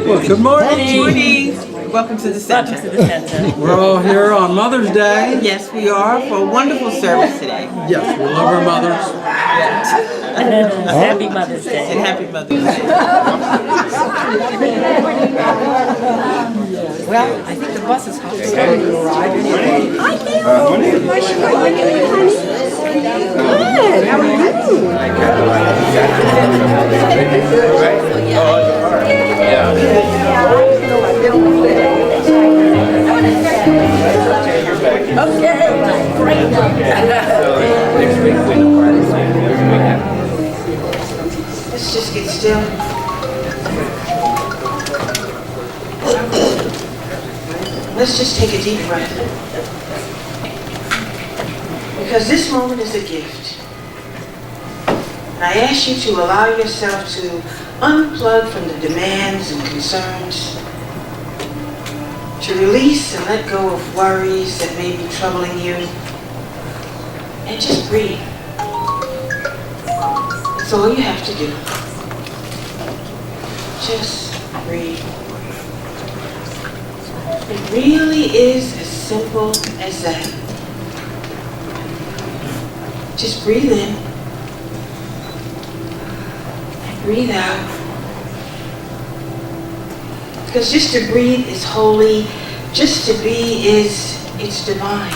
Well, good morning. Good morning. Welcome to the center. Welcome to the center. We're all here on Mother's Day. Yes, we are for a wonderful service today. Yes, we love our mothers. Happy Mother's Day. And happy Mother's Day. Well, I think the bus is hot. Good. How are you? Let's just get still. Let's just take a deep breath. Because this moment is a gift. And I ask you to allow yourself to unplug from the demands and concerns, to release and let go of worries that may be troubling you, and just breathe. That's all you have to do. Just breathe. It really is as simple as that. Just breathe in and breathe out. Because just to breathe is holy, just to be it's divine.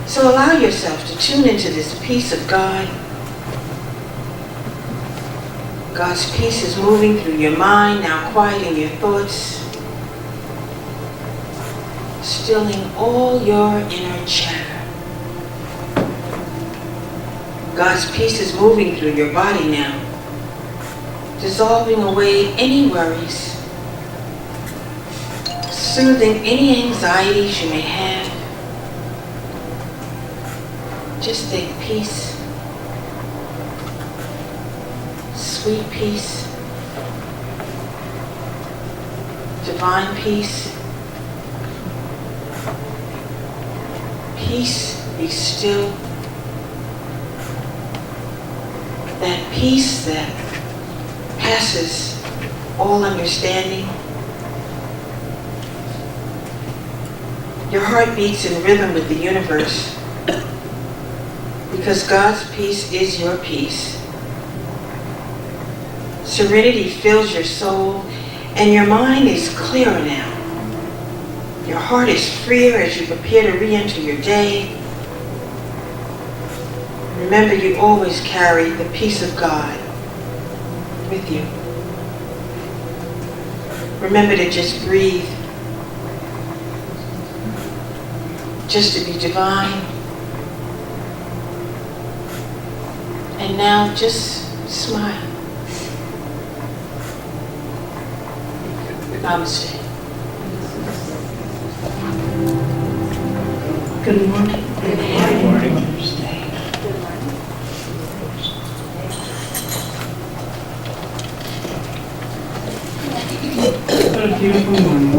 So allow yourself to tune into this peace of God. God's peace is moving through your mind, now quieting your thoughts, stilling all your inner chatter. God's peace is moving through your body now, dissolving away any worries, soothing any anxieties you may have. Just think peace, sweet peace, divine peace. Peace, be still. That peace that passes all understanding. Your heart beats in rhythm with the universe because God's peace is your peace. Serenity fills your soul and your mind is clearer now. Your heart is freer as you prepare to re-enter your day. Remember, you always carry the peace of God with you. Remember to just breathe, just to be divine. And now just smile. Namaste. Good morning. And happy Mother's Day. What a beautiful morning.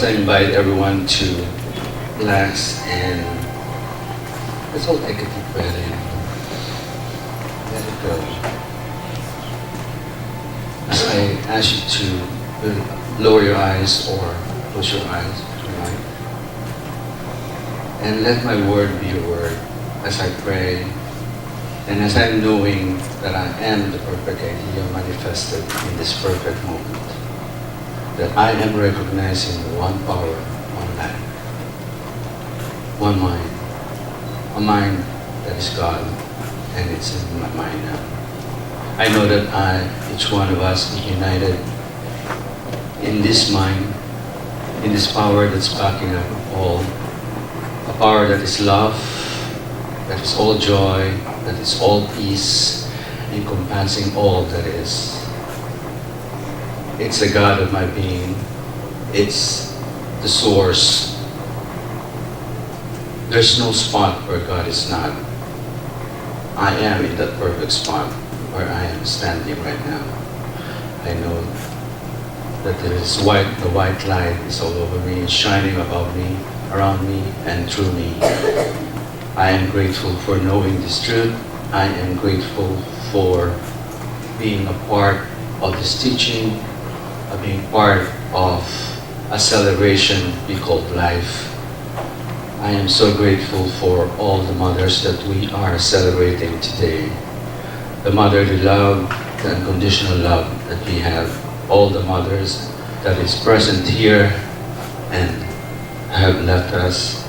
as I invite everyone to relax and let's all take a deep breath in. Let it go. As I ask you to lower your eyes or close your eyes tonight, and let my word be your word as I pray, and as I'm knowing that I am the perfect idea manifested in this perfect moment, that I am recognizing one power, one life, one mind, a mind that is God, and it's in my mind now. I know that each one of us is united in this mind, in this power that's backing up all, a power that is love, that is all joy, that is all peace, encompassing all that is. It's the God of my being. It's the source. There's no spot where God is not. I am in that perfect spot where I am standing right now. I know that there is the white light is all over me, shining above me, around me, and through me. I am grateful for knowing this truth. I am grateful for being a part of this teaching, of being part of a celebration we call life. I am so grateful for all the mothers that we are celebrating today. The motherly love, the unconditional love that we have. All the mothers that is present here and have left us.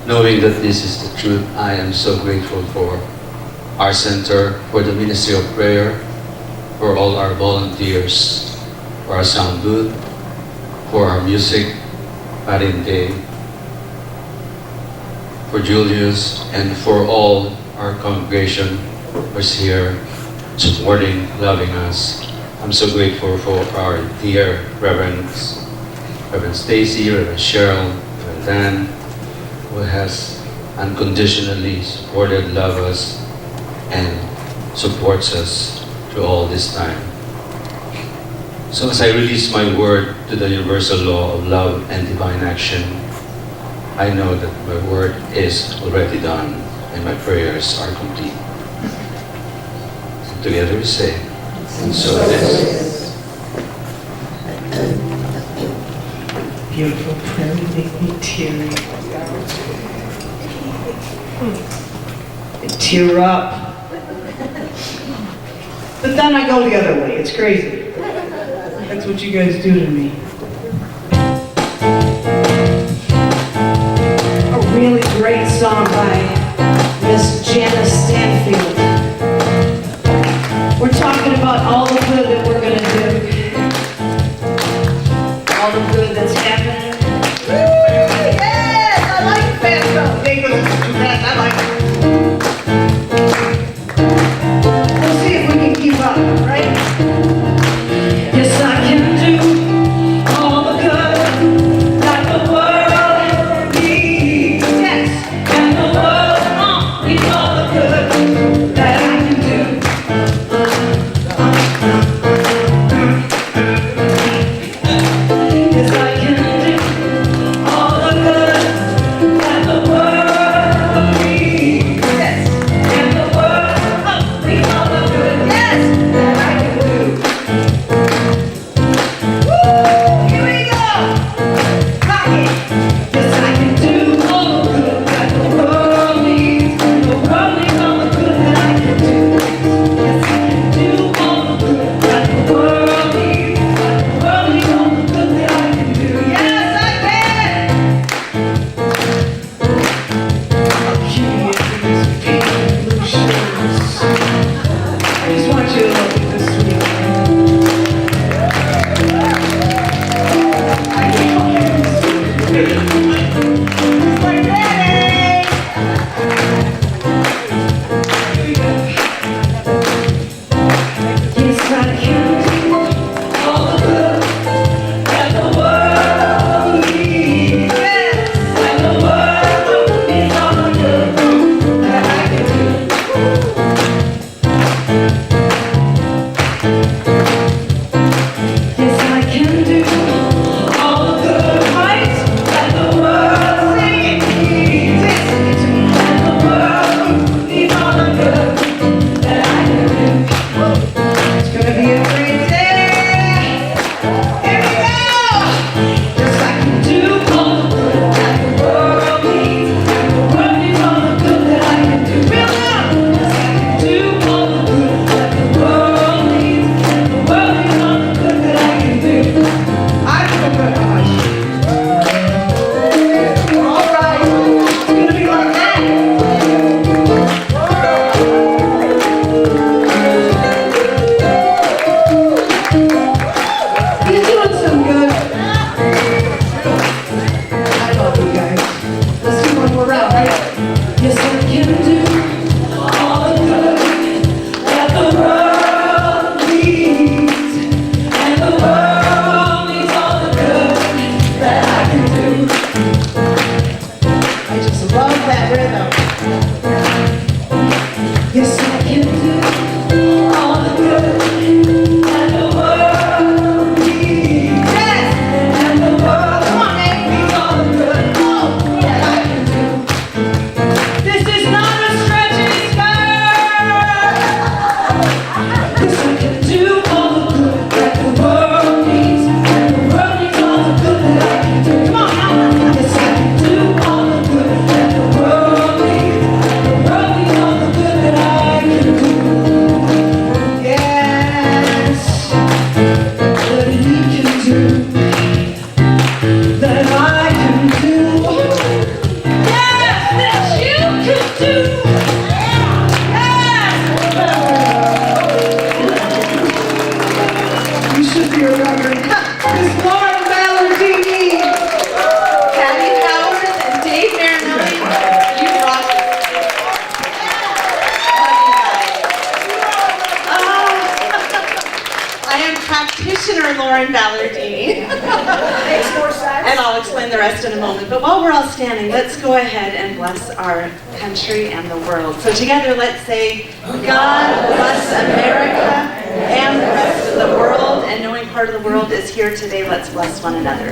Knowing that this is the truth, I am so grateful for our center, for the Ministry of Prayer, for all our volunteers, for our sound booth, for our music, Parente, for Julius, and for all our congregation who's here supporting, loving us. I'm so grateful for our dear Reverend Stacy, Reverend Cheryl, Reverend Dan, who has unconditionally supported, loved us, and supports us through all this time. So as I release my word to the universal law of love and divine action, I know that my word is already done and my prayers are complete. So together we say, and so it is. Beautiful prayer, you make me teary. I tear up. But then I go the other way, it's crazy. That's what you guys do to me. A really great song by Miss Janice Stanfield. We're talking about all the good that we're going to do. All the good that's happening. Yes, I like fast stuff. They go too fast, I like it. We'll see if we can keep up, right? Yes, I can do all the good that the world needs. Yes, and the world needs all the good. Miss Lauren Ballardini, Patty Howard, and Dave Marinelli. You rock it. I am practitioner Lauren Ballardini. And I'll explain the rest in a moment. But while we're all standing, let's go ahead and bless our country and the world. So together, let's say, God bless America and the rest of the world. And knowing part of the world is here today, let's bless one another.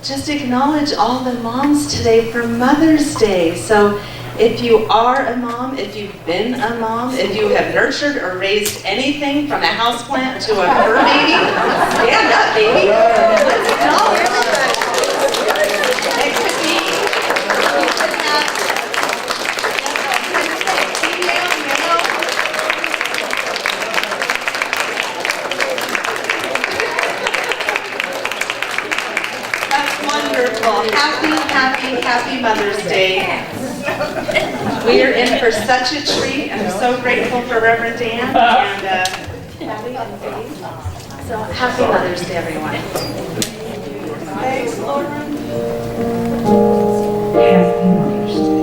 Just acknowledge all the moms today for Mother's Day. So if you are a mom, if you've been a mom, if you have nurtured or raised anything from a houseplant to a fur baby, stand up, baby. Let's acknowledge. It could be, female, male. Wonderful. Happy Mother's Day. We are in for such a treat, and I'm so grateful for Reverend Dan and Patty and Dave. So happy Mother's Day, everyone. Thanks, Lauren. Happy Mother's Day.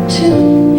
to me.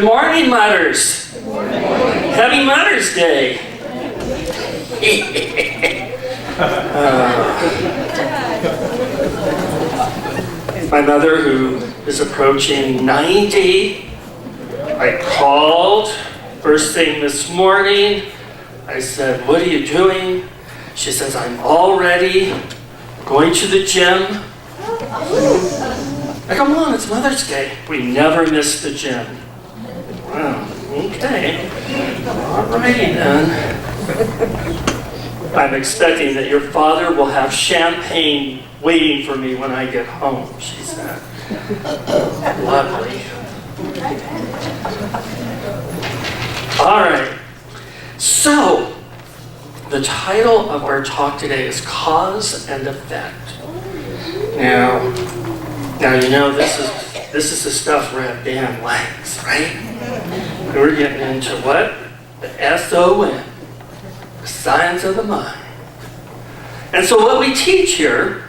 Good morning, mothers. Good morning. Happy Mother's Day. My mother, who is approaching 90, I called first thing this morning. I said, "What are you doing?" She says, "I'm all ready, going to the gym." I go, "Mom, it's Mother's Day." "We never miss the gym." Wow, okay. Alrighty then. "I'm expecting that your father will have champagne waiting for me when I get home," she said. Lovely. All right. So, the title of our talk today is Cause and Effect. Now you know this is the stuff Red Dan likes, right? We're getting into what? The SOM, the science of the mind. And so what we teach here,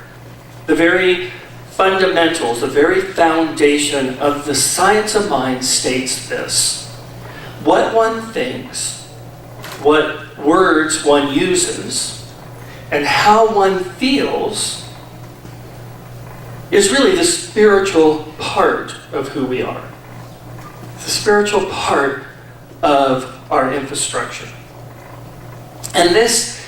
the very fundamentals, the very foundation of the science of mind states this: what one thinks, what words one uses, and how one feels is really the spiritual part of who we are. The spiritual part of our infrastructure. And this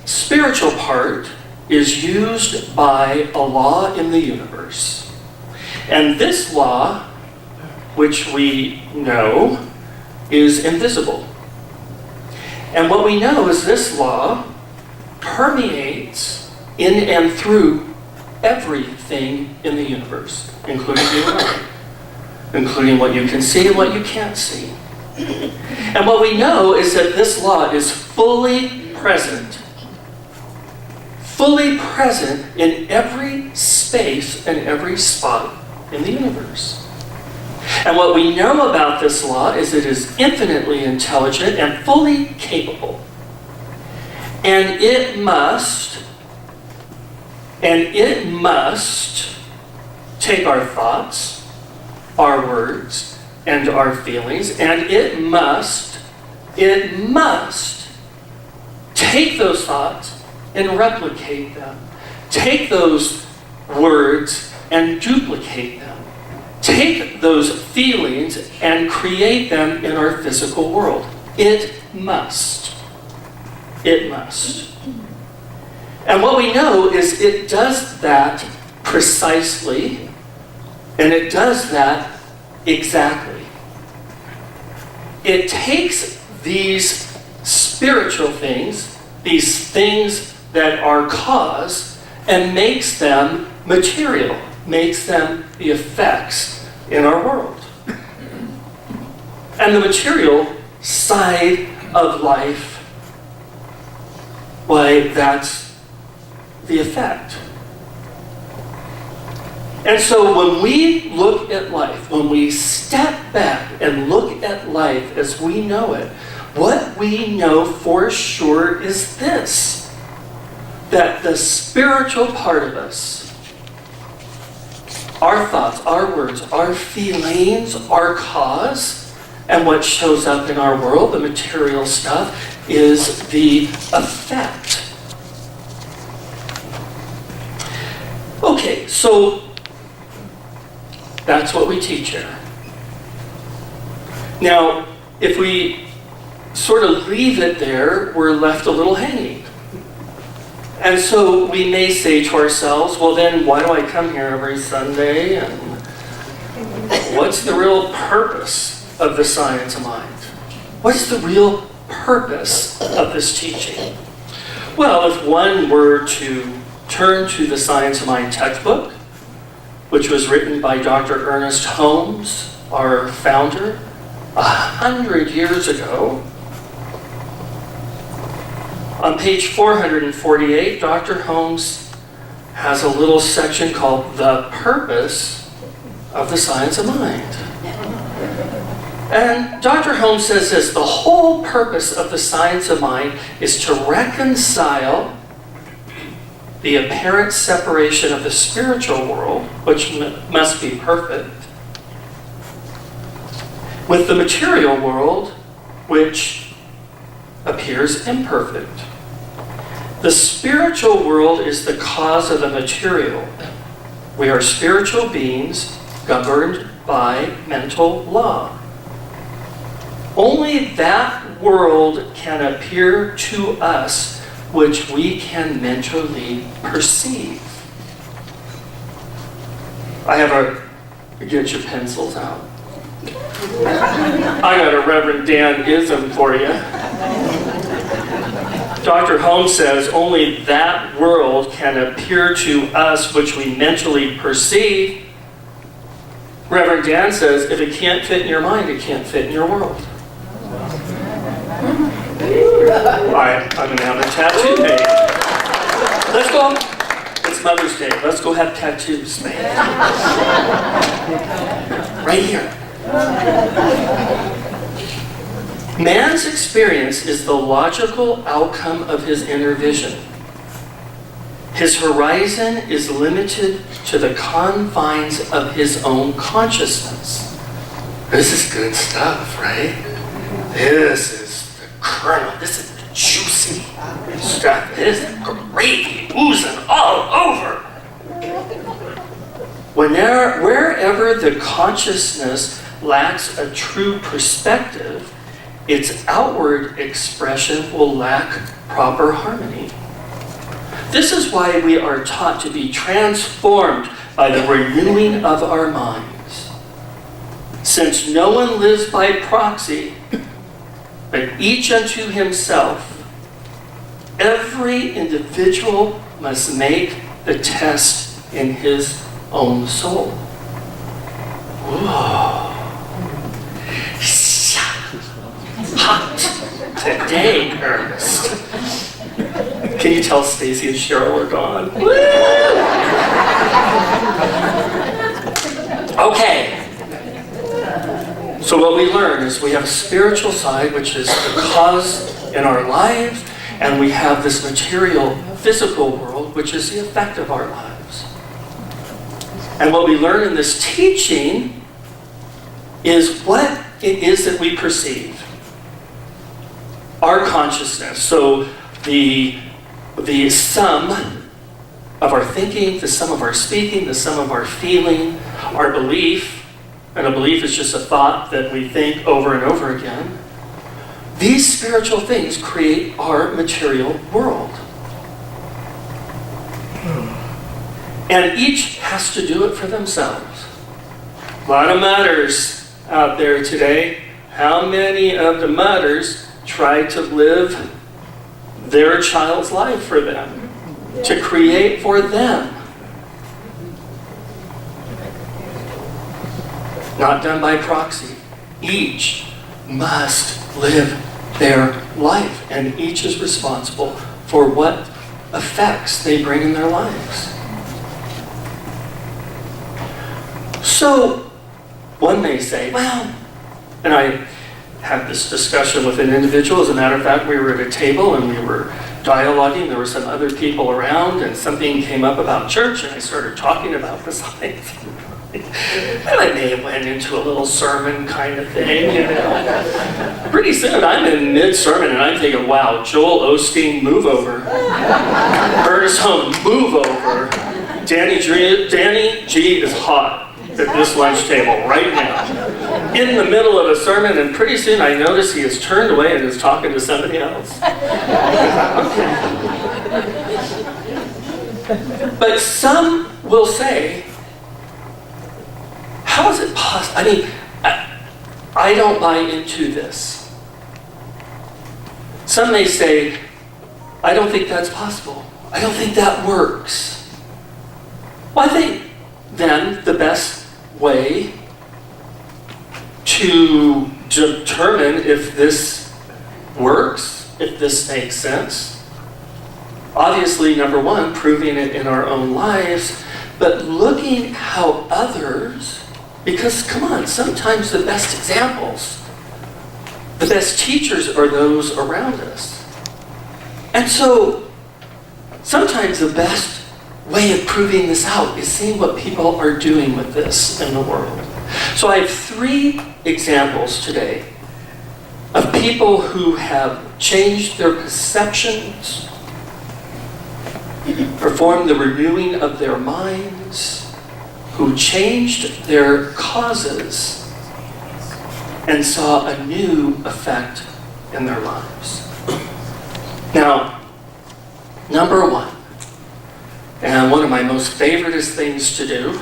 spiritual part is used by a law in the universe. And this law, which we know, is invisible. And what we know is this law permeates in and through everything in the universe, including you and I, including what you can see and what you can't see. And what we know is that this law is fully present in every space and every spot in the universe. And what we know about this law is it is infinitely intelligent and fully capable. And it must take our thoughts, our words, and our feelings, and it must take those thoughts and replicate them. Take those words and duplicate them. Take those feelings and create them in our physical world. It must. It must. And what we know is it does that precisely, and it does that exactly. It takes these spiritual things, these things that are cause, and makes them material, makes them the effects in our world. And the material side of life, why, that's the effect. And so when we look at life, when we step back and look at life as we know it, what we know for sure is this: that the spiritual part of us, our thoughts, our words, our feelings, our cause, and what shows up in our world, the material stuff, is the effect. Okay, so that's what we teach here. Now, if we sort of leave it there, we're left a little hanging. And so we may say to ourselves, well then, why do I come here every Sunday? And what's the real purpose of the science of mind? What's the real purpose of this teaching? Well, if one were to turn to the Science of Mind textbook, which was written by Dr. Ernest Holmes, our founder, 100 years ago. On page 448, Dr. Holmes has a little section called The Purpose of the Science of Mind. And Dr. Holmes says this: the whole purpose of the science of mind is to reconcile the apparent separation of the spiritual world, which must be perfect, with the material world, which appears imperfect. The spiritual world is the cause of the material. We are spiritual beings governed by mental law. Only that world can appear to us which we can mentally perceive. Get your pencils out. I got a Reverend Dan-ism for you. Dr. Holmes says, only that world can appear to us which we mentally perceive. Reverend Dan says, if it can't fit in your mind, it can't fit in your world. I'm going to have a tattoo made. Let's go. It's Mother's Day. Let's go have tattoos made. Right here. Man's experience is the logical outcome of his inner vision. His horizon is limited to the confines of his own consciousness. This is good stuff, right? This is the kernel. This is the juicy stuff. This is gravy oozing all over. Wherever the consciousness lacks a true perspective, its outward expression will lack proper harmony. This is why we are taught to be transformed by the renewing of our minds. Since no one lives by proxy, but each unto himself, every individual must make the test in his own soul. Whoa. Hot today, Ernest. Can you tell Stacy and Cheryl are gone? Okay. So what we learn is we have a spiritual side, which is the cause in our lives, and we have this material, physical world, which is the effect of our lives. And what we learn in this teaching is what it is that we perceive. Our consciousness. So the sum of our thinking, the sum of our speaking, the sum of our feeling, our belief, and a belief is just a thought that we think over and over again. These spiritual things create our material world. And each has to do it for themselves. A lot of mothers out there today. How many of the mothers try to live their child's life for them, to create for them? Not done by proxy. Each must live their life, and each is responsible for what effects they bring in their lives. So, one may say, well, and I had this discussion with an individual. As a matter of fact, we were at a table and we were dialoguing. There were some other people around, and something came up about church, and I started talking about the science. And I may have went into a little sermon kind of thing, you know. Pretty soon, I'm in mid-sermon, and I'm thinking, wow, Joel Osteen, move over. Ernest Holmes, move over. Danny G is hot at this lunch table right now, in the middle of a sermon, and pretty soon I notice he has turned away and is talking to somebody else. But some will say, how is it possible? I mean, I don't buy into this. Some may say, I don't think that's possible. I don't think that works. Well, I think then the best way to determine if this works, if this makes sense, obviously, number one, proving it in our own lives, but looking how others, because come on, sometimes the best examples, the best teachers are those around us. And so, sometimes the best way of proving this out is seeing what people are doing with this in the world. So I have 3 examples today of people who have changed their perceptions, performed the renewing of their minds, who changed their causes and saw a new effect in their lives. Now, number 1, and one of my most favoriteest things to do,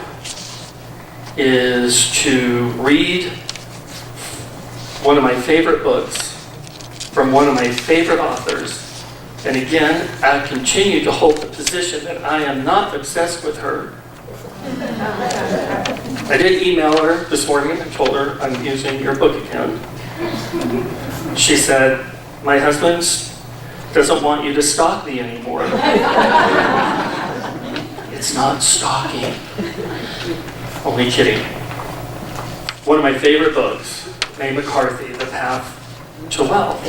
is to read one of my favorite books from one of my favorite authors. And again, I continue to hold the position that I am not obsessed with her. I did email her this morning and told her I'm using your book again. She said, my husband doesn't want you to stalk me anymore. It's not stalking. Only kidding. One of my favorite books, Mae McCarthy, The Path to Wealth.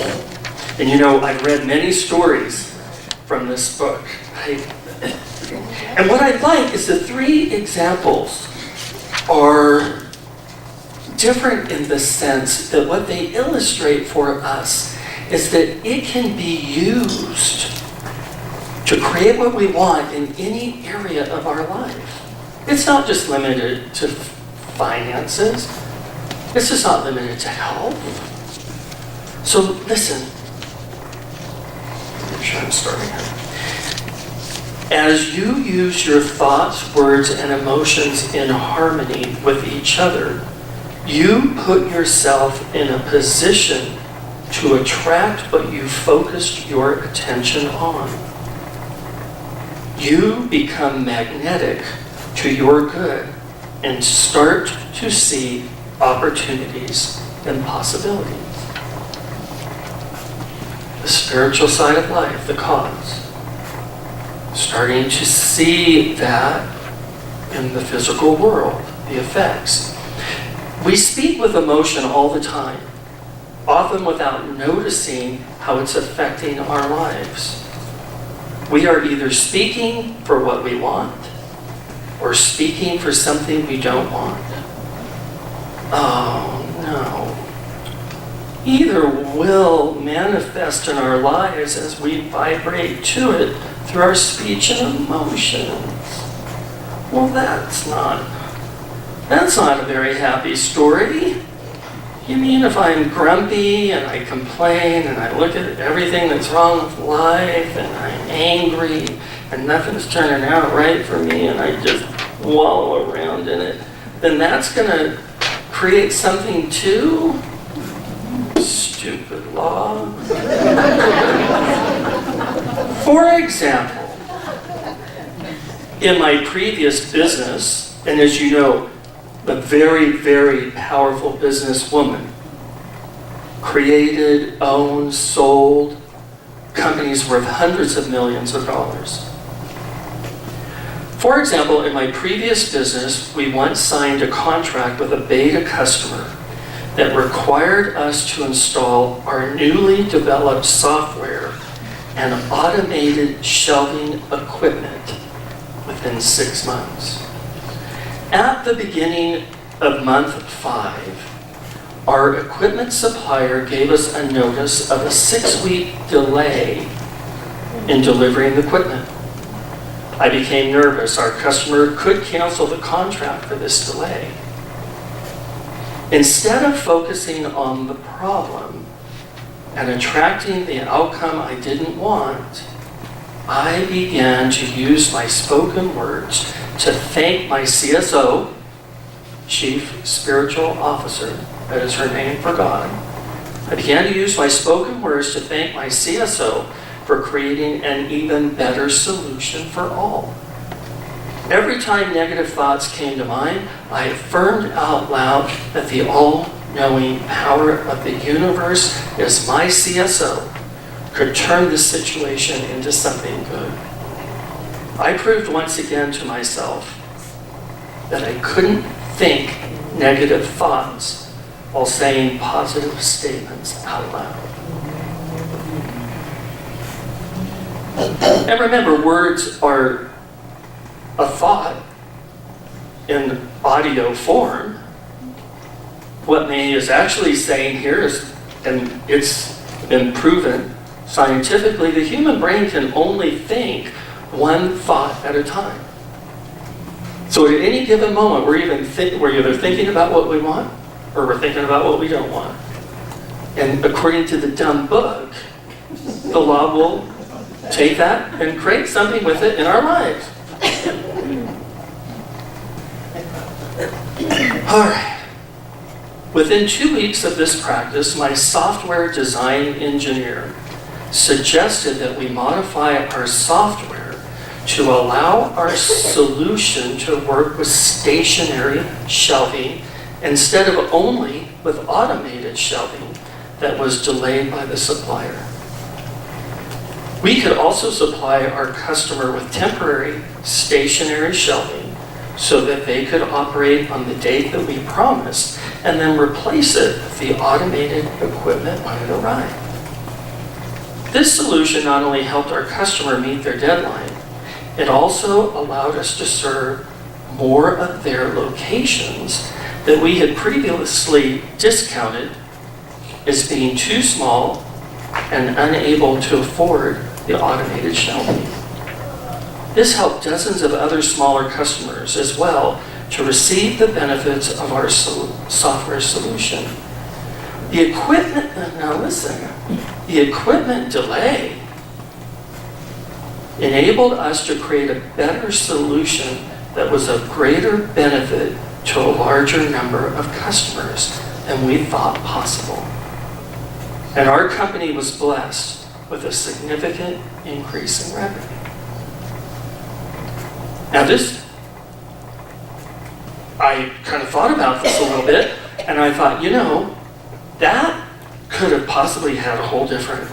And you know, I've read many stories from this book. And what I like is the 3 examples are different in the sense that what they illustrate for us is that it can be used to create what we want in any area of our life. It's not just limited to finances. It's just not limited to health. So listen. Make sure I'm starting here. As you use your thoughts, words, and emotions in harmony with each other, you put yourself in a position to attract what you focused your attention on. You become magnetic to your good and start to see opportunities and possibilities. The spiritual side of life, the cause. Starting to see that in the physical world, the effects. We speak with emotion all the time, often without noticing how it's affecting our lives. We are either speaking for what we want or speaking for something we don't want. Oh no. Either will manifest in our lives as we vibrate to it through our speech and emotions. Well, that's not a very happy story. You mean if I'm grumpy and I complain and I look at everything that's wrong with life and I'm angry and nothing's turning out right for me and I just wallow around in it, then that's going to create something too? Stupid law. For example, in my previous business, and as you know, a very, very powerful businesswoman, created, owned, sold companies worth hundreds of millions of dollars. For example, in my previous business, we once signed a contract with a beta customer that required us to install our newly developed software and automated shelving equipment within 6 months. At the beginning of month 5, our equipment supplier gave us a notice of a 6-week delay in delivering the equipment. I became nervous. Our customer could cancel the contract for this delay. Instead of focusing on the problem and attracting the outcome I didn't want, I began to use my spoken words to thank my CSO, Chief Spiritual Officer, that is her name for God. I began to use my spoken words to thank my CSO for creating an even better solution for all. Every time negative thoughts came to mind, I affirmed out loud that the all-knowing power of the universe as my CSO could turn this situation into something good. I proved once again to myself that I couldn't think negative thoughts while saying positive statements out loud. And remember, words are a thought in audio form, what May is actually saying here is, and it's been proven scientifically, the human brain can only think one thought at a time. So at any given moment, we're either thinking about what we want, or we're thinking about what we don't want. And according to the dumb book, the law will take that and create something with it in our lives. All right. Within 2 weeks of this practice, my software design engineer suggested that we modify our software to allow our solution to work with stationary shelving instead of only with automated shelving that was delayed by the supplier. We could also supply our customer with temporary stationary shelving so that they could operate on the date that we promised and then replace it with the automated equipment when it arrived. This solution not only helped our customer meet their deadline, it also allowed us to serve more of their locations that we had previously discounted as being too small and unable to afford the automated shelving. This helped dozens of other smaller customers as well to receive the benefits of our software solution. The equipment, now listen, the equipment delay enabled us to create a better solution that was of greater benefit to a larger number of customers than we thought possible. And our company was blessed with a significant increase in revenue. Now I kind of thought about this a little bit, and I thought, that could have possibly had a whole different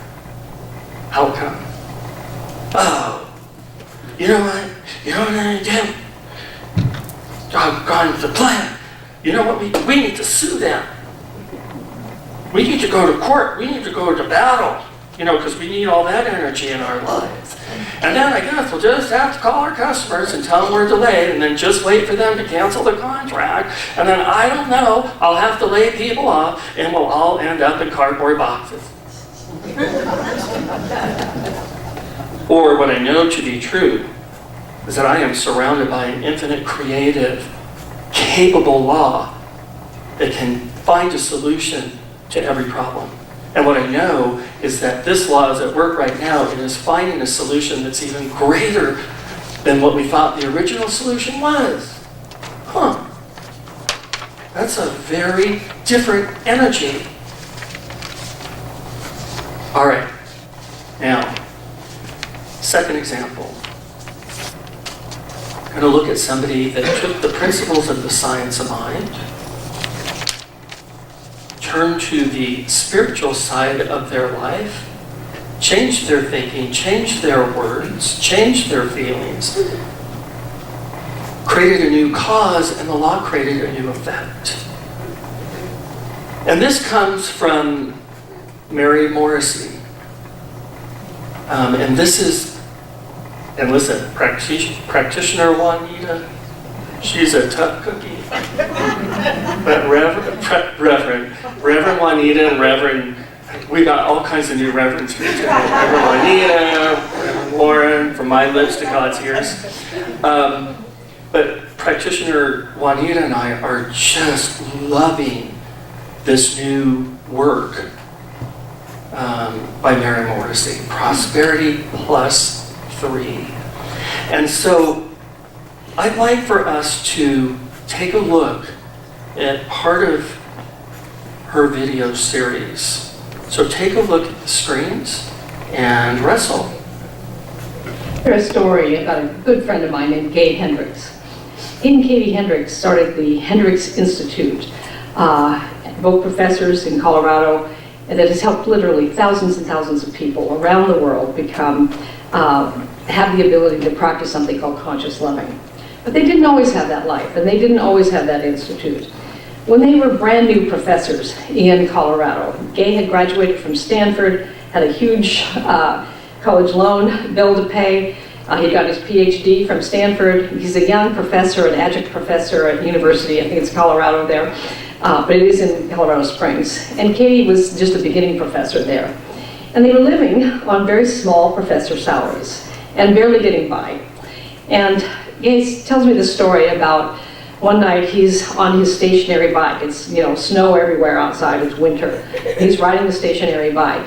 outcome. Oh, you know what I do? Doggone the plan. You know what, we need to sue them. We need to go to court, we need to go to battle, because we need all that energy in our lives. And then I guess we'll just have to call our customers and tell them we're delayed and then just wait for them to cancel the contract. And then I don't know, I'll have to lay people off and we'll all end up in cardboard boxes. Or what I know to be true is that I am surrounded by an infinite creative, capable law that can find a solution to every problem. And what I know is that this law is at work right now and is finding a solution that's even greater than what we thought the original solution was. That's a very different energy. All right, now, second example. I'm going to look at somebody that took the principles of the science of mind, turned to the spiritual side of their life, changed their thinking, changed their words, changed their feelings, created a new cause, and the law created a new effect. And this comes from Mary Morrissey. And this is, and listen, practitioner Juanita, she's a tough cookie. But Reverend Juanita and Reverend, we got all kinds of new reverends here today. Reverend Juanita, Reverend Lauren, from my lips to God's ears. But practitioner Juanita and I are just loving this new work by Mary Morrissey, Prosperity Plus 3. And so I'd like for us to take a look at part of her video series. So take a look at the screens and wrestle. Here's a story about a good friend of mine named Gay Hendricks. He and Katie Hendricks started the Hendricks Institute, both professors in Colorado, and that has helped literally thousands and thousands of people around the world have the ability to practice something called conscious loving. But they didn't always have that life, and they didn't always have that institute. When they were brand new professors in Colorado, Gay had graduated from Stanford, had a huge college loan bill to pay. He got his PhD from Stanford. He's a young professor, an adjunct professor at university, I think it's Colorado there. but it is in Colorado Springs. And Katie was just a beginning professor there. And they were living on very small professor salaries and barely getting by. And Gay tells me the story about one night he's on his stationary bike. It's, you know, snow everywhere outside, it's winter. He's riding the stationary bike.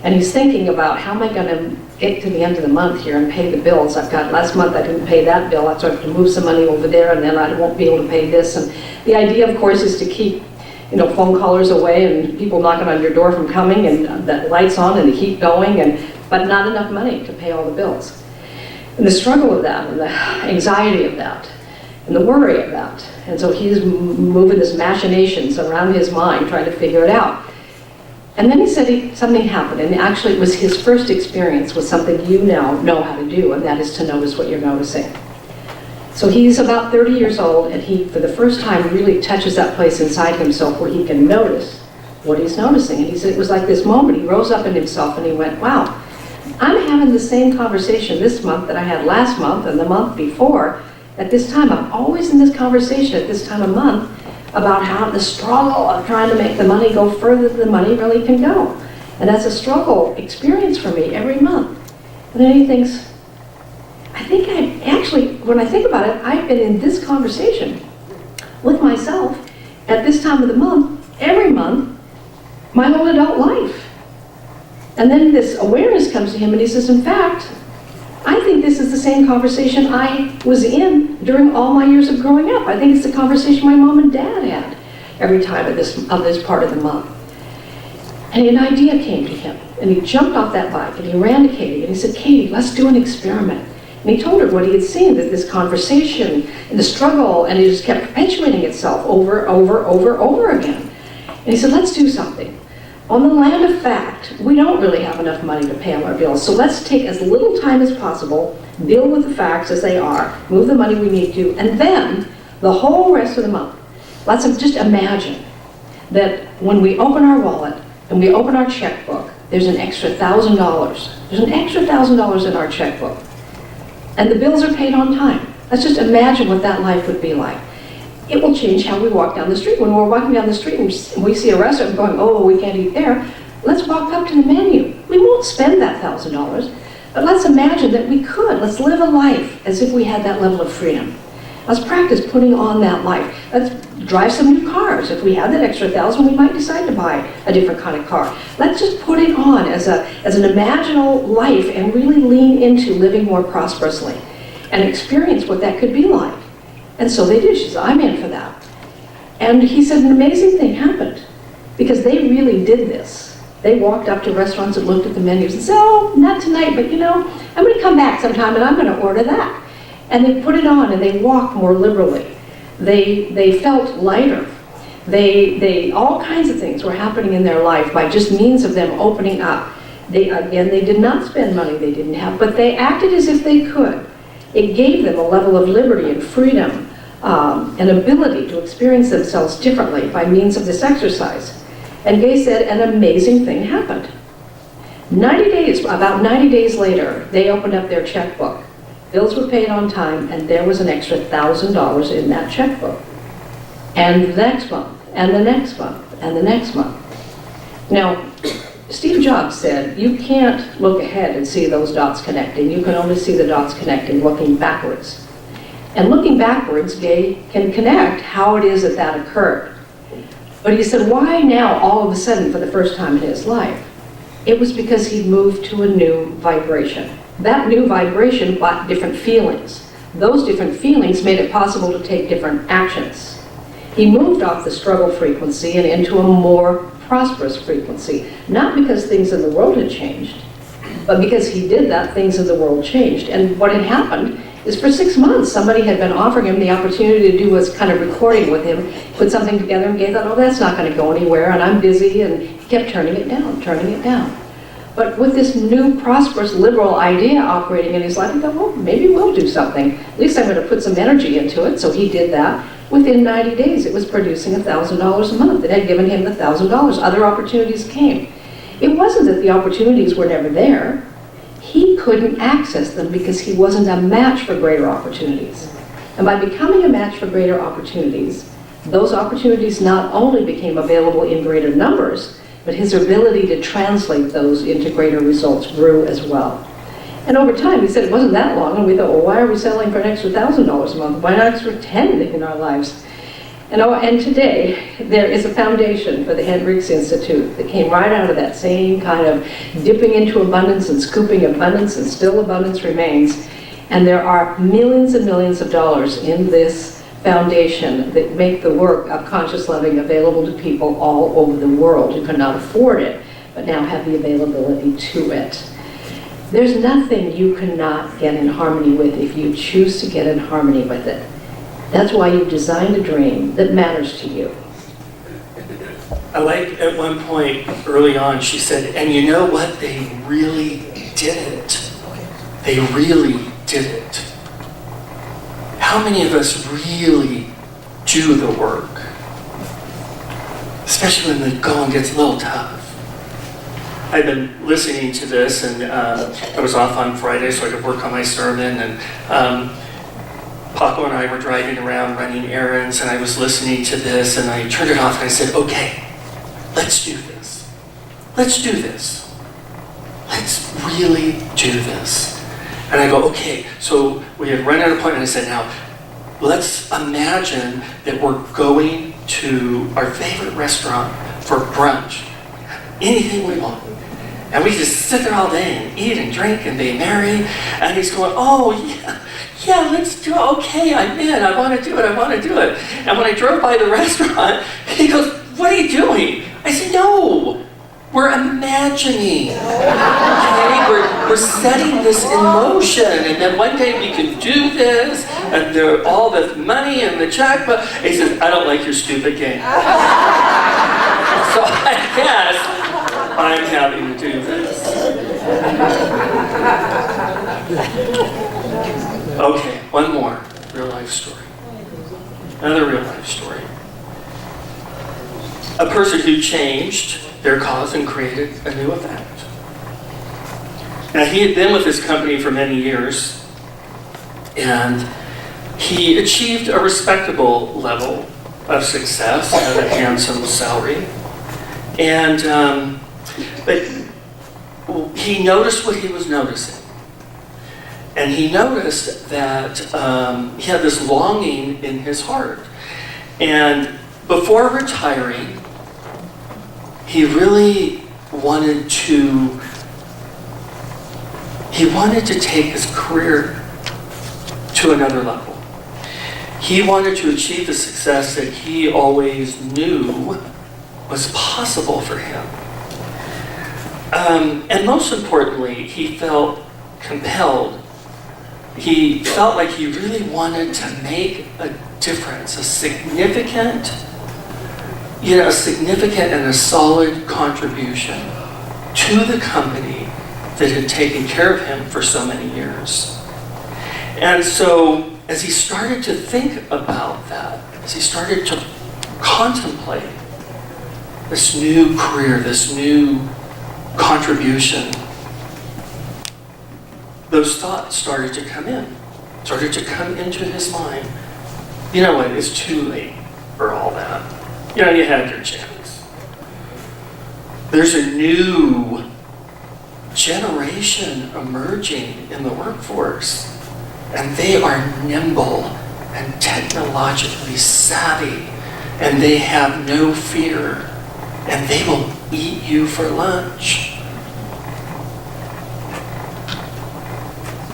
And he's thinking about, how am I going to get to the end of the month here and pay the bills? I've got, last month I didn't pay that bill, so I have to move some money over there, and then I won't be able to pay this. And the idea, of course, is to keep, you know, phone callers away and people knocking on your door from coming, and the lights on and the heat going, but not enough money to pay all the bills. And the struggle of that, and the anxiety of that, and the worry of that. And so he's moving his machinations around his mind, trying to figure it out. And then he said something happened, and actually it was his first experience with something you now know how to do, and that is to notice what you're noticing. So he's about 30 years old, and he, for the first time, really touches that place inside himself where he can notice what he's noticing. And he said it was like this moment, he rose up in himself and he went, wow, I'm having the same conversation this month that I had last month and the month before. At this time, I'm always in this conversation at this time of month about how the struggle of trying to make the money go further than the money really can go. And that's a struggle experience for me every month. And then he thinks, I think I actually, when I think about it, I've been in this conversation with myself at this time of the month, every month, my whole adult life. And then this awareness comes to him and he says, in fact, I think this is the same conversation I was in during all my years of growing up. I think it's the conversation my mom and dad had every time of this part of the month. And an idea came to him, and he jumped off that bike and he ran to Katie and he said, Katie, let's do an experiment. And he told her what he had seen, that this conversation and the struggle, and it just kept perpetuating itself over again. And he said, let's do something. On the land of fact, we don't really have enough money to pay all our bills, so let's take as little time as possible, deal with the facts as they are, move the money we need to, and then the whole rest of the month, let's just imagine that when we open our wallet and we open our checkbook, there's an extra $1,000. There's an extra $1,000 in our checkbook. And the bills are paid on time. Let's just imagine what that life would be like. It will change how we walk down the street. When we're walking down the street and we see a restaurant going, oh, we can't eat there, let's walk up to the menu. We won't spend that $1,000, but let's imagine that we could. Let's live a life as if we had that level of freedom. Let's practice putting on that life. Let's drive some new cars. If we had that extra $1,000, we might decide to buy a different kind of car. Let's just put it on as an imaginal life and really lean into living more prosperously and experience what that could be like. And so they did. She said, I'm in for that. And he said an amazing thing happened because they really did this. They walked up to restaurants and looked at the menus and said, oh, not tonight, but you know, I'm going to come back sometime and I'm going to order that. And they put it on and they walked more liberally. They felt lighter. They all kinds of things were happening in their life by just means of them opening up. They did not spend money they didn't have, but they acted as if they could. It gave them a level of liberty and freedom, an ability to experience themselves differently by means of this exercise. And Gay said an amazing thing happened. About 90 days later, they opened up their checkbook. Bills were paid on time, and there was an extra $1,000 in that checkbook. And the next month, and the next month, and the next month. Now, Steve Jobs said, you can't look ahead and see those dots connecting. You can only see the dots connecting looking backwards. And looking backwards, Gay can connect how it is that that occurred. But he said, why now all of a sudden for the first time in his life? It was because he moved to a new vibration. That new vibration brought different feelings. Those different feelings made it possible to take different actions. He moved off the struggle frequency and into a more prosperous frequency, not because things in the world had changed, but because he did that, things in the world changed. And what had happened is for 6 months, somebody had been offering him the opportunity to do a kind of recording with him, put something together, and Gay thought, oh, that's not going to go anywhere, and I'm busy, and he kept turning it down. But with this new, prosperous, liberal idea operating in his life, he thought, well, maybe we'll do something. At least I'm going to put some energy into it. So he did that. Within 90 days, it was producing $1,000 a month. It had given him the $1,000. Other opportunities came. It wasn't that the opportunities were never there. He couldn't access them because he wasn't a match for greater opportunities. And by becoming a match for greater opportunities, Those opportunities not only became available in greater numbers, but his ability to translate those into greater results grew as well. And over time, he said it wasn't that long, and we thought, well, why are we selling for an extra $1,000 a month? Why not extra 10 in our lives? And today, there is a foundation for the Hendricks Institute that came right out of that same kind of dipping into abundance and scooping abundance, and still abundance remains. And there are millions and millions of dollars in this foundation that make the work of conscious living available to people all over the world who could not afford it, but now have the availability to it. There's nothing you cannot get in harmony with if you choose to get in harmony with it. That's why you've designed a dream that matters to you. I like at one point early on, she said, and you know what? They really did it. They really did it. How many of us really do the work? Especially when the going gets a little tough. I've been listening to this, and I was off on Friday so I could work on my sermon, and Paco and I were driving around running errands, and I was listening to this, and I turned it off and I said, okay, let's do this. Let's do this. Let's really do this. And I go, okay, so we had run out of point, and I said, now, let's imagine that we're going to our favorite restaurant for brunch. Anything we want. And we just sit there all day and eat and drink and be merry. And he's going, oh, yeah, let's do it. Okay, I'm in. I want to do it. I want to do it. And when I drove by the restaurant, he goes, what are you doing? I said, no, we're imagining. Okay, we're setting this in motion. And then one day we can do this. And all the money and the check. But he says, I don't like your stupid game. So I guess I'm having to do this. Okay, one more real life story. Another real life story. A person who changed their cause and created a new effect. Now, he had been with this company for many years, and he achieved a respectable level of success, had a handsome salary, and but he noticed what he was noticing. And he noticed that he had this longing in his heart. And before retiring, he really wanted to take his career to another level. He wanted to achieve the success that he always knew was possible for him. And most importantly, he felt compelled. He felt like he really wanted to make a difference, a significant and a solid contribution to the company that had taken care of him for so many years. And so, as he started to think about that, as he started to contemplate this new career, this new contribution, those thoughts started to come into his mind. You know what, it's too late for all that. You know, you had your chance. There's a new generation emerging in the workforce, and they are nimble and technologically savvy, and they have no fear, and they will eat you for lunch.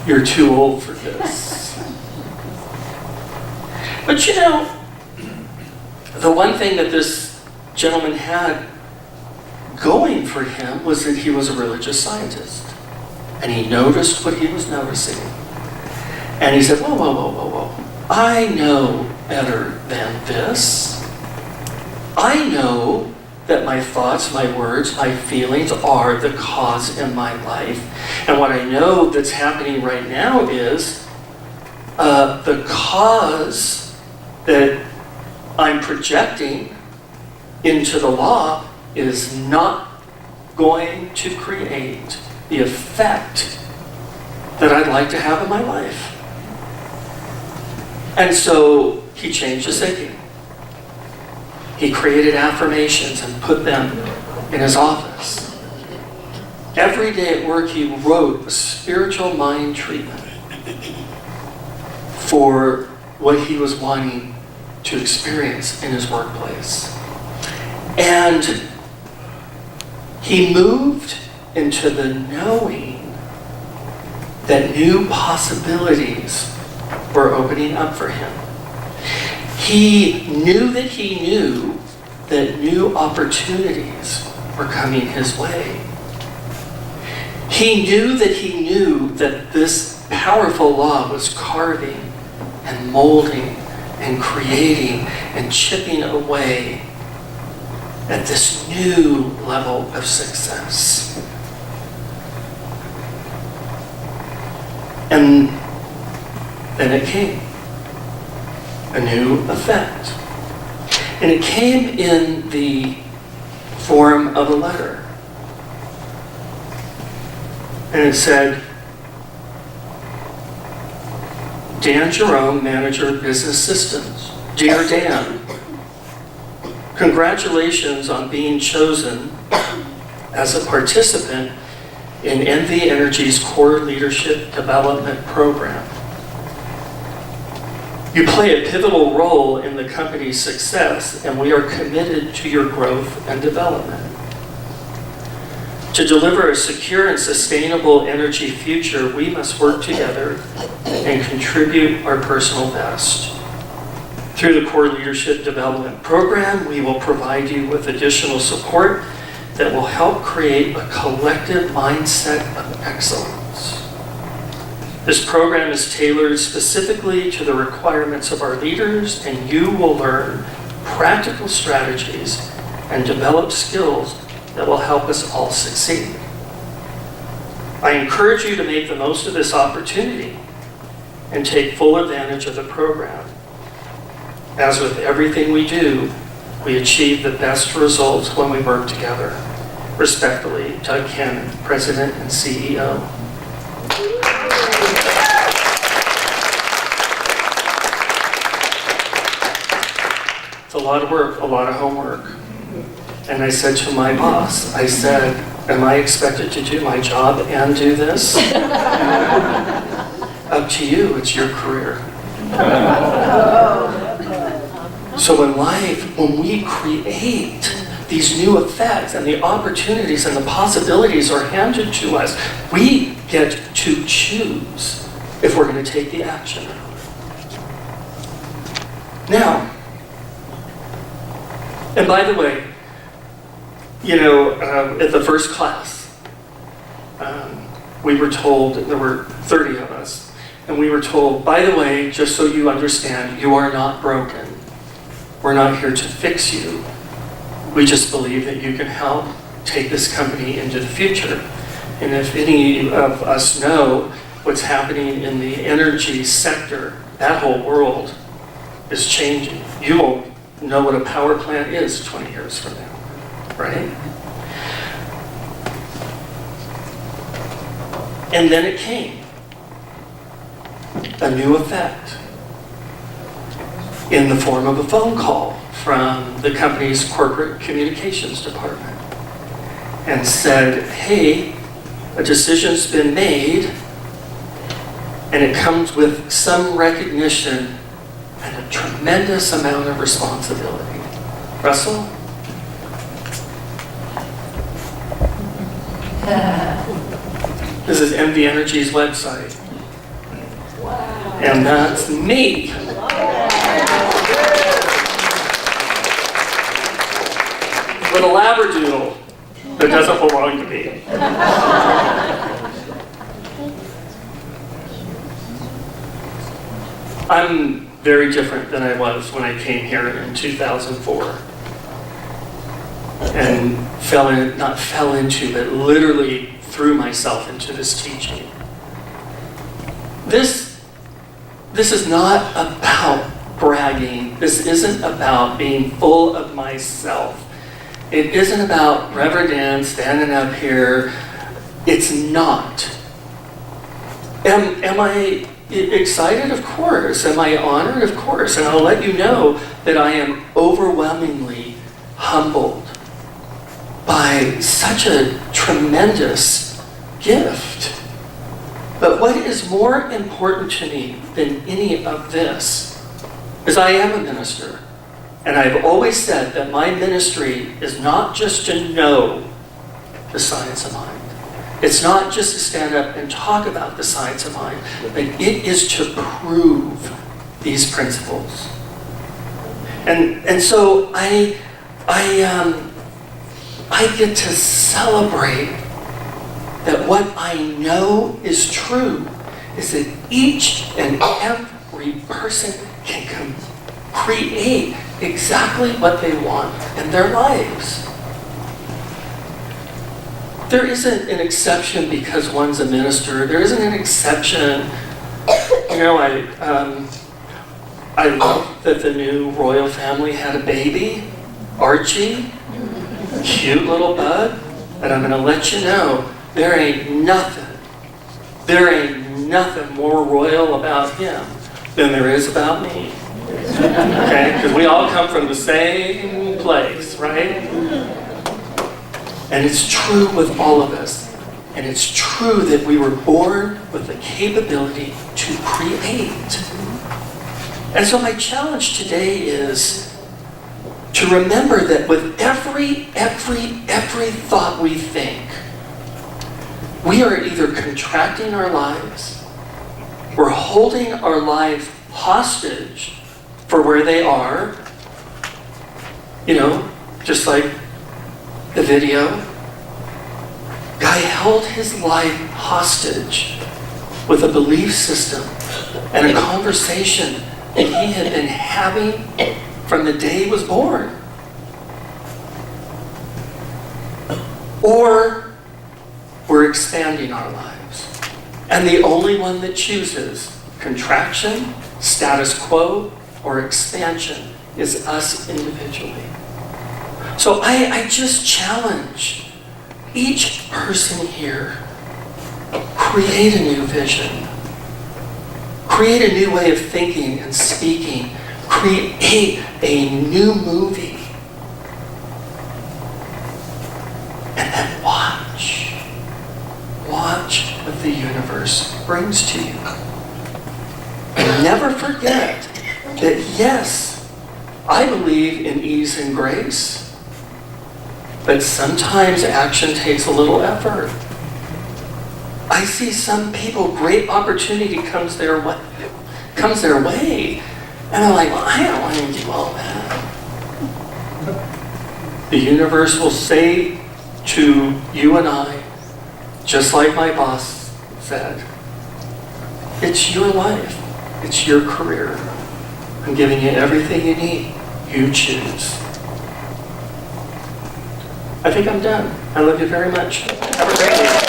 You're too old for this. But you know, the one thing that this gentleman had going for him was that he was a religious scientist. And he noticed what he was noticing. And he said, whoa. I know better than this. I know that my thoughts, my words, my feelings are the cause in my life. And what I know that's happening right now is the cause that I'm projecting into the law is not going to create the effect that I'd like to have in my life. And so he changed his thinking. He created affirmations and put them in his office. Every day at work, he wrote a spiritual mind treatment for what he was wanting to experience in his workplace. And he moved into the knowing that new possibilities were opening up for him. He knew that new opportunities were coming his way. He knew that this powerful law was carving and molding and creating and chipping away at this new level of success. And then it came. A new effect. And it came in the form of a letter. And it said, Dan Jerome, Manager of Business Systems. Dear Dan, congratulations on being chosen as a participant in NV Energy's Core Leadership Development Program. You play a pivotal role in the company's success, and we are committed to your growth and development. To deliver a secure and sustainable energy future, we must work together and contribute our personal best. Through the Core Leadership Development Program, we will provide you with additional support that will help create a collective mindset of excellence. This program is tailored specifically to the requirements of our leaders, and you will learn practical strategies and develop skills that will help us all succeed. I encourage you to make the most of this opportunity and take full advantage of the program. As with everything we do, we achieve the best results when we work together. Respectfully, Doug Cannon, President and CEO. It's a lot of work, a lot of homework. And I said to my boss, I said, am I expected to do my job and do this? Up to you, it's your career. So in life, when we create these new effects and the opportunities and the possibilities are handed to us, we get to choose if we're going to take the action. Now, and by the way, at the first class, we were told, there were 30 of us, and we were told, by the way, just so you understand, you are not broken. We're not here to fix you. We just believe that you can help take this company into the future. And if any of us know what's happening in the energy sector, that whole world is changing. You won't know what a power plant is 20 years from now, right? And then it came. A new effect in the form of a phone call from the company's corporate communications department and said, hey, a decision's been made and it comes with some recognition and a tremendous amount of responsibility. Russell? This is NV Energy's website. Wow. And that's me. With a labradoodle that doesn't belong to me. I'm very different than I was when I came here in 2004. And but literally threw myself into this teaching. This is not about bragging. This isn't about being full of myself. It isn't about Reverend Dan standing up here. It's not. Am I excited? Of course. Am I honored? Of course. And I'll let you know that I am overwhelmingly humbled by such a tremendous gift. But what is more important to me than any of this is I am a minister. And I've always said that my ministry is not just to know the science of mind. It's not just to stand up and talk about the science of mind, but it is to prove these principles. And so I get to celebrate that what I know is true is that each and every person can create exactly what they want in their lives. There isn't an exception because one's a minister. There isn't an exception. You know, I love that the new royal family had a baby, Archie, cute little bud. And I'm going to let you know, there ain't nothing more royal about him than there is about me. Okay? Because we all come from the same place, right? And it's true with all of us. And it's true that we were born with the capability to create. And so my challenge today is to remember that with every thought we think, we are either contracting our lives, we're holding our life hostage for where they are, you know, just like the video. Guy held his life hostage with a belief system and a conversation that he had been having from the day he was born. Or we're expanding our lives. And the only one that chooses contraction, status quo, or expansion is us individually. So I just challenge each person here, create a new vision. Create a new way of thinking and speaking. Create a new movie. And then watch. Watch what the universe brings to you. And never forget that yes, I believe in ease and grace, but sometimes action takes a little effort. I see some people, great opportunity comes their way, and I'm like, well, I don't want to do all that. The universe will say to you and I, just like my boss said, it's your life, it's your career. I'm giving you everything you need. You choose. I think I'm done. I love you very much. Have a great day.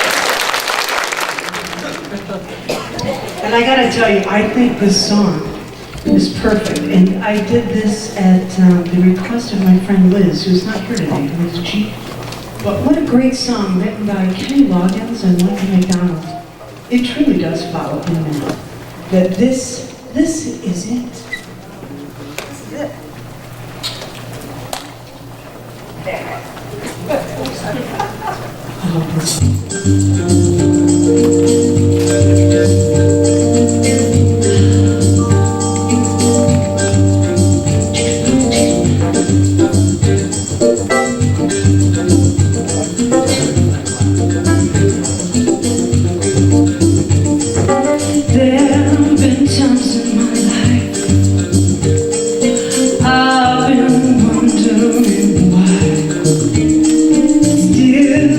And I gotta tell you, I think this song is perfect. And I did this at the request of my friend Liz, who's not here today, Liz G. But what a great song written by Kenny Loggins and Lincoln McDonald. It truly does follow him now. That this is it. This is it. I love this song.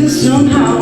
Somehow I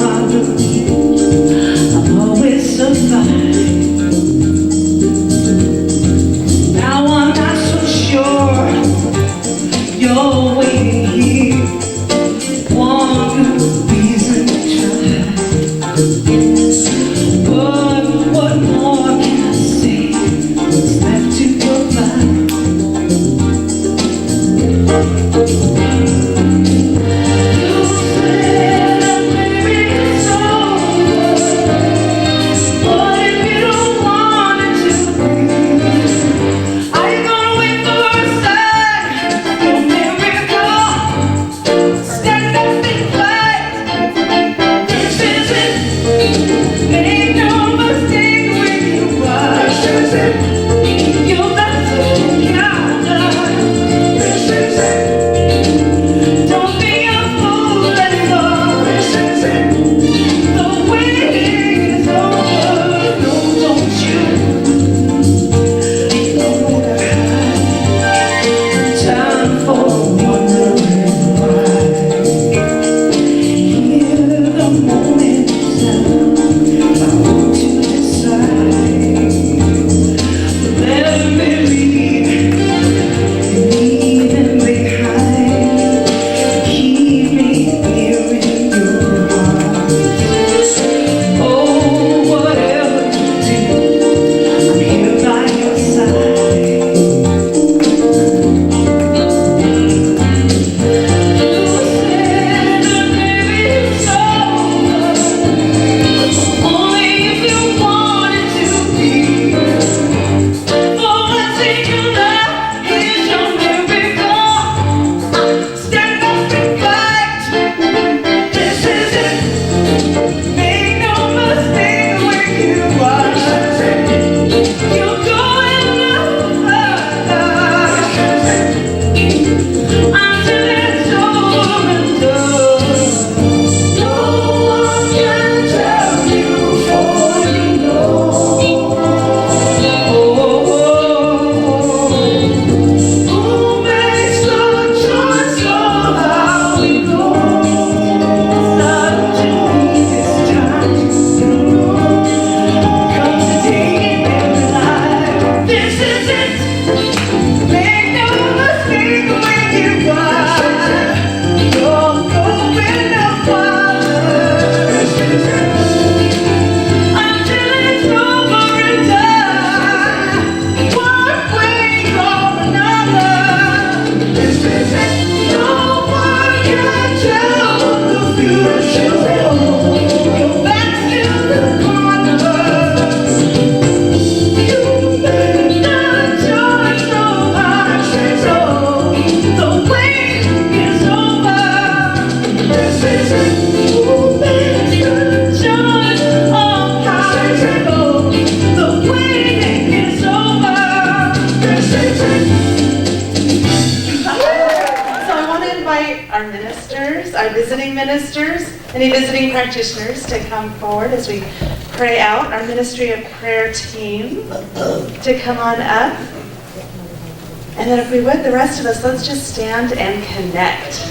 our ministers, our visiting ministers, any visiting practitioners to come forward as we pray out. Our Ministry of Prayer team to come on up. And then if we would, the rest of us, let's just stand and connect.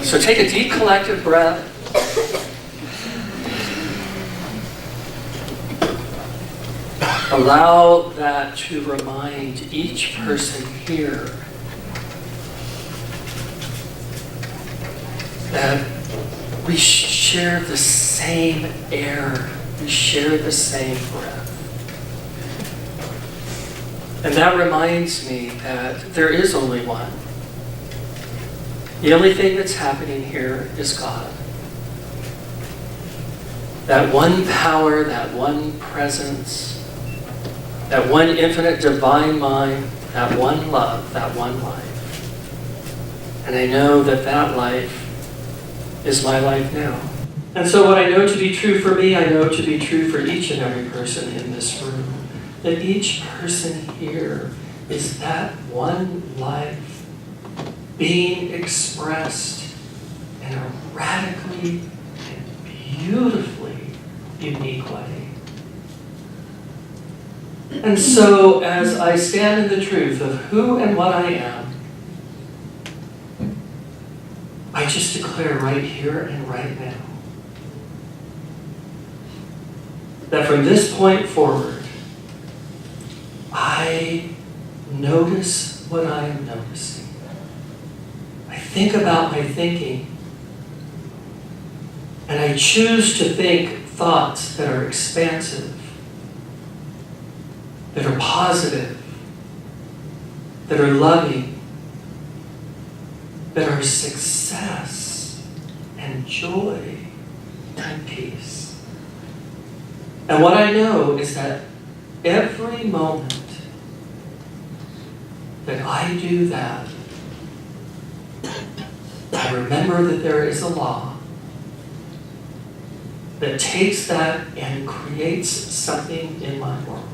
So take a deep collective breath. Allow that to remind each person here that we share the same air, we share the same breath. And that reminds me that there is only one. The only thing that's happening here is God. That one power, that one presence, that one infinite divine mind, that one love, that one life. And I know that that life is my life now. And so what I know to be true for me, I know to be true for each and every person in this room. That each person here is that one life being expressed in a radically and beautifully unique way. And so as I stand in the truth of who and what I am, I just declare right here and right now that from this point forward, I notice what I am noticing. I think about my thinking, and I choose to think thoughts that are expansive, that are positive, that are loving, that are success and joy and peace. And what I know is that every moment that I do that, I remember that there is a law that takes that and creates something in my world.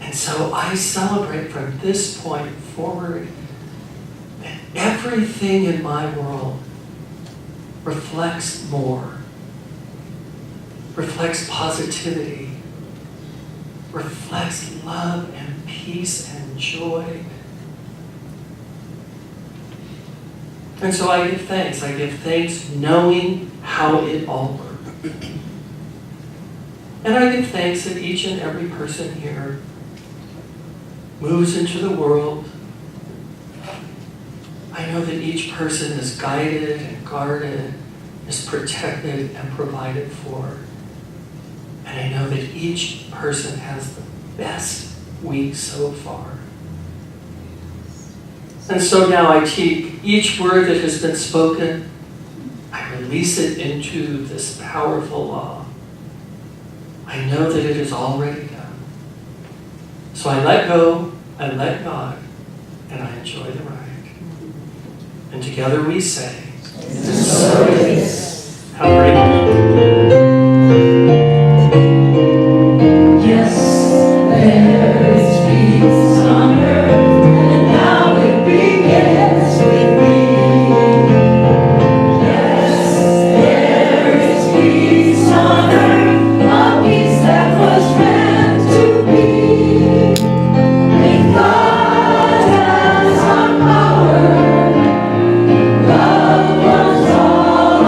And so I celebrate from this point forward that everything in my world reflects more, reflects positivity, reflects love and peace and joy. And so I give thanks. I give thanks knowing how it all works. And I give thanks that each and every person here moves into the world. I know that each person is guided and guarded, is protected and provided for. And I know that each person has the best week so far. And so now I take each word that has been spoken, I release it into this powerful law. I know that it is already done. So I let go, I let God, and I enjoy the ride. And together we say, and so it is. How great. Yes, there is peace on earth, and now it begins with me. Yes, there is peace on earth, a peace that was meant to be. With God as our power, love was all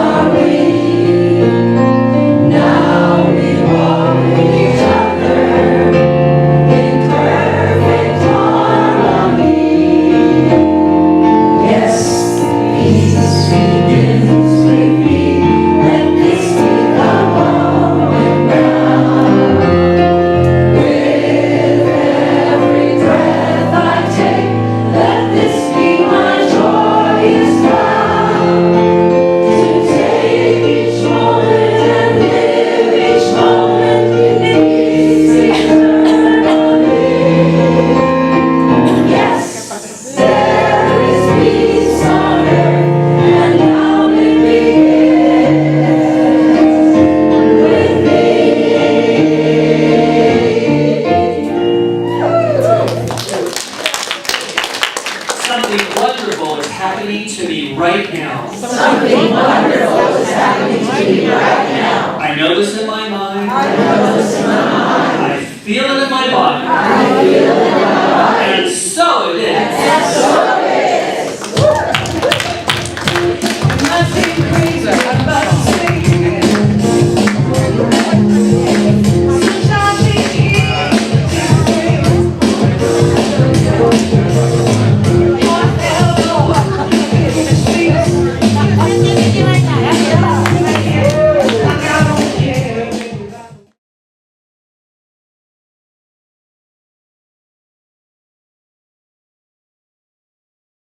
Something wonderful is happening to me right now. Something wonderful is happening to me right now. I know this in my mind. I know this in my mind. I feel it in my body. I feel it in my body. And so it is.